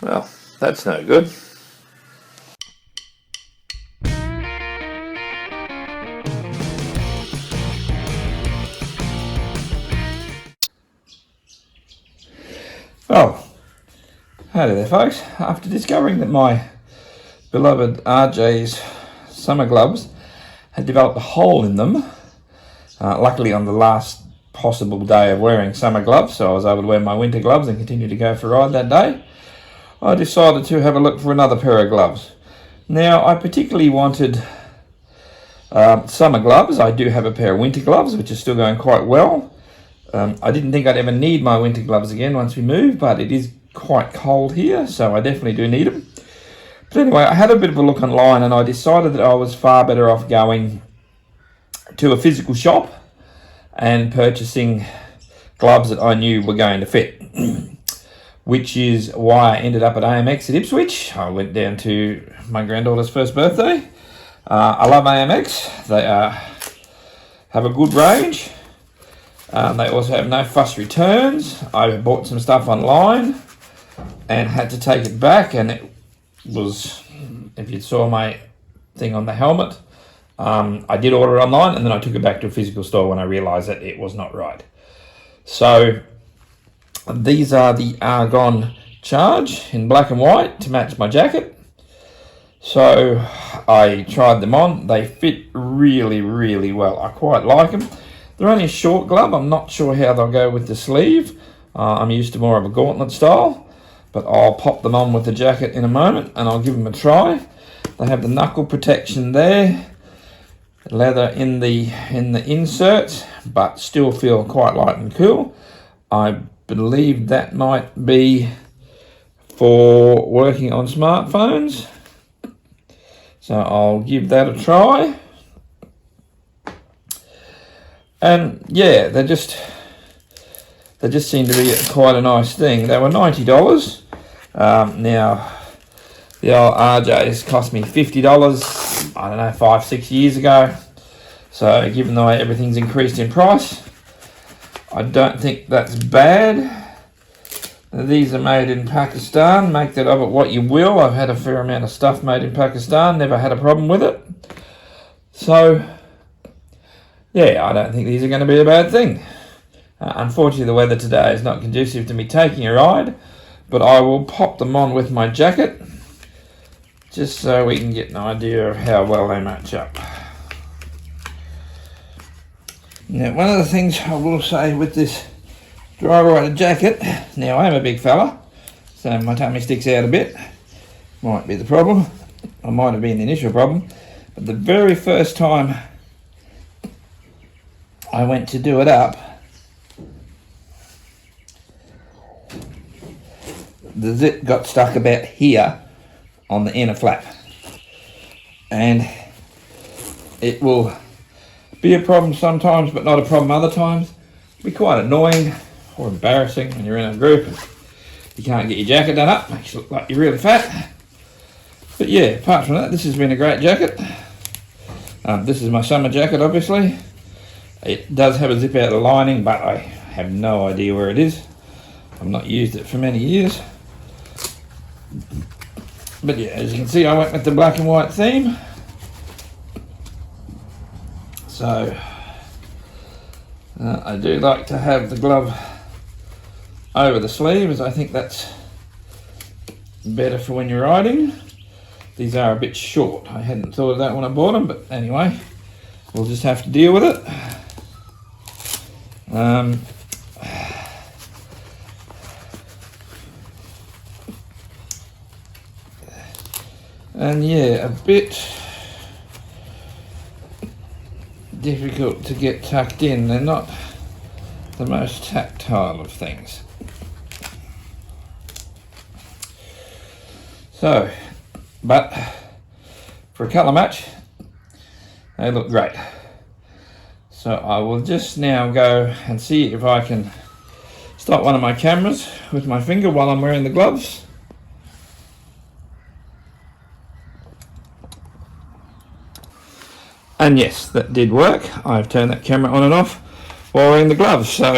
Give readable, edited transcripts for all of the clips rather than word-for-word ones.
Well, that's no good. Oh, howdy there folks. After discovering that my beloved RJ's summer gloves had developed a hole in them, luckily on the last possible day of wearing summer gloves, so I was able to wear my winter gloves and continue to go for a ride that day, I decided to have a look for another pair of gloves. Now, I particularly wanted summer gloves. I do have a pair of winter gloves, which are still going quite well. I didn't think I'd ever need my winter gloves again once we move, but it is quite cold here, so I definitely do need them. But anyway, I had a bit of a look online and I decided that I was far better off going to a physical shop and purchasing gloves that I knew were going to fit. Which is why I ended up at AMX at Ipswich. I went down to my granddaughter's first birthday. I love AMX. They have a good range. They also have no fuss returns. I bought some stuff online and had to take it back, and it was, if you saw my thing on the helmet, I did order it online and then I took it back to a physical store when I realised that it was not right. So these are the Argon Charge in black and white to match my jacket. So I tried them on. They fit really, really well. I quite like them. They're only a short glove. I'm not sure how they'll go with the sleeve. I'm used to more of a gauntlet style, but I'll pop them on with the jacket in a moment and I'll give them a try. They have the knuckle protection there, leather in the insert, but still feel quite light and cool. I believe that might be for working on smartphones, so I'll give that a try. And yeah, they just seem to be quite a nice thing. They were $90. Now the old RJs cost me $50, I don't know, 5-6 years ago. So given the way everything's increased in price, I don't think that's bad. These are made in Pakistan. Make that of it what you will. I've had a fair amount of stuff made in Pakistan, never had a problem with it. So yeah, I don't think these are going to be a bad thing. Unfortunately, the weather today is not conducive to me taking a ride, but I will pop them on with my jacket just so we can get an idea of how well they match up. Now, one of the things I will say with this dry rider jacket, now I am a big fella, so my tummy sticks out a bit. Might be the problem, or might have been the initial problem, but the very first time I went to do it up, the zip got stuck about here on the inner flap, and it will be a problem sometimes but not a problem other times. It'll be quite annoying or embarrassing when you're in a group and you can't get your jacket done up, makes you look like you're really fat. But yeah, apart from that, this has been a great jacket. This is my summer jacket, obviously. It does have a zip out of lining, but I have no idea where it is. I've not used it for many years. But yeah, as you can see, I went with the black and white theme. So I do like to have the glove over the sleeve, as I think that's better for when you're riding. These are a bit short. I hadn't thought of that when I bought them, but anyway, we'll just have to deal with it. And yeah, a bit difficult to get tucked in. They're not the most tactile of things. So, but for a colour match, they look great. So I will just now go and see if I can start one of my cameras with my finger while I'm wearing the gloves. And yes, that did work. I've turned that camera on and off while wearing the gloves. So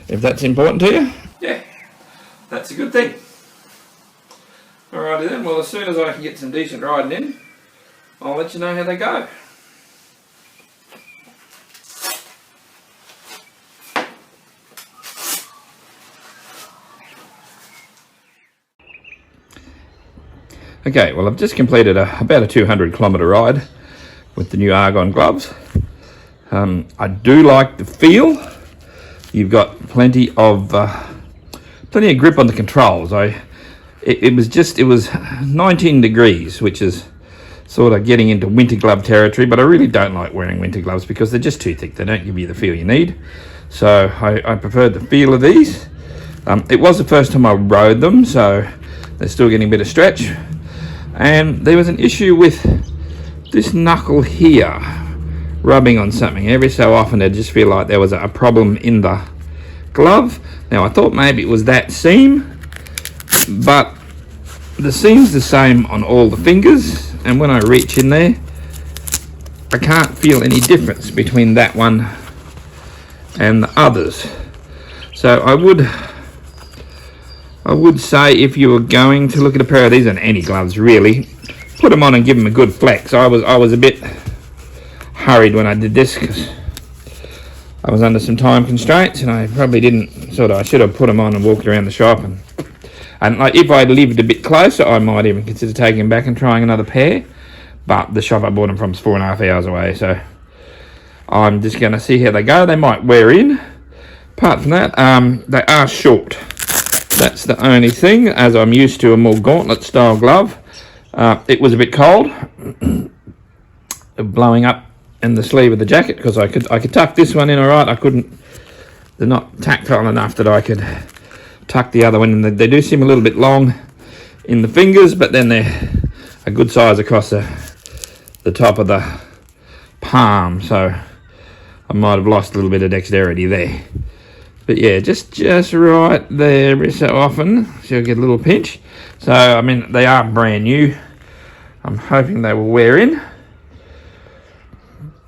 if that's important to you, yeah, that's a good thing. Alrighty then, well as soon as I can get some decent riding in, I'll let you know how they go. Okay, well I've just completed about a 200 kilometre ride with the new Argon gloves. I do like the feel. You've got plenty of grip on the controls. It was 19 degrees, which is sort of getting into winter glove territory, but I really don't like wearing winter gloves because they're just too thick. They don't give you the feel you need. So I preferred the feel of these. It was the first time I rode them, so they're still getting a bit of stretch. And there was an issue with this knuckle here rubbing on something. Every so often I just feel like there was a problem in the glove. Now I thought maybe it was that seam, but the seam's the same on all the fingers, and when I reach in there I can't feel any difference between that one and the others. So I would say if you were going to look at a pair of these, and any gloves really, put them on and give them a good flex. I was a bit hurried when I did this because I was under some time constraints, and I probably didn't I should have put them on and walked around the shop, and like if I'd lived a bit closer I might even consider taking them back and trying another pair, but the shop I bought them from is 4.5 hours away, so I'm just going to see how they go. They might wear in. Apart from that, they are short. That's the only thing, as I'm used to a more gauntlet style glove. It was a bit cold, blowing up in the sleeve of the jacket, because I could tuck this one in alright. They're not tactile enough that I could tuck the other one in. They do seem a little bit long in the fingers, but then they're a good size across the top of the palm, so I might have lost a little bit of dexterity there. But yeah, just right there every so often, so you'll get a little pinch. So, I mean, they are brand new. I'm hoping they will wear in.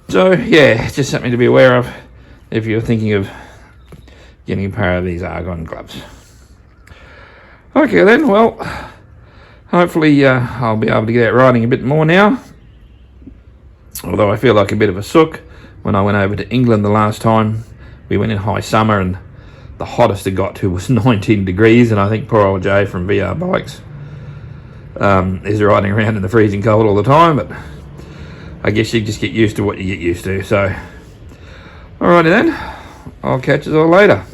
So, yeah, just something to be aware of if you're thinking of getting a pair of these Argon gloves. Okay then, well, hopefully I'll be able to get out riding a bit more now. Although I feel like a bit of a sook. When I went over to England the last time, we went in high summer and the hottest it got to was 19 degrees, and I think poor old Jay from VR Bikes is riding around in the freezing cold all the time, but I guess you just get used to what you get used to. So, alrighty then, I'll catch you all later.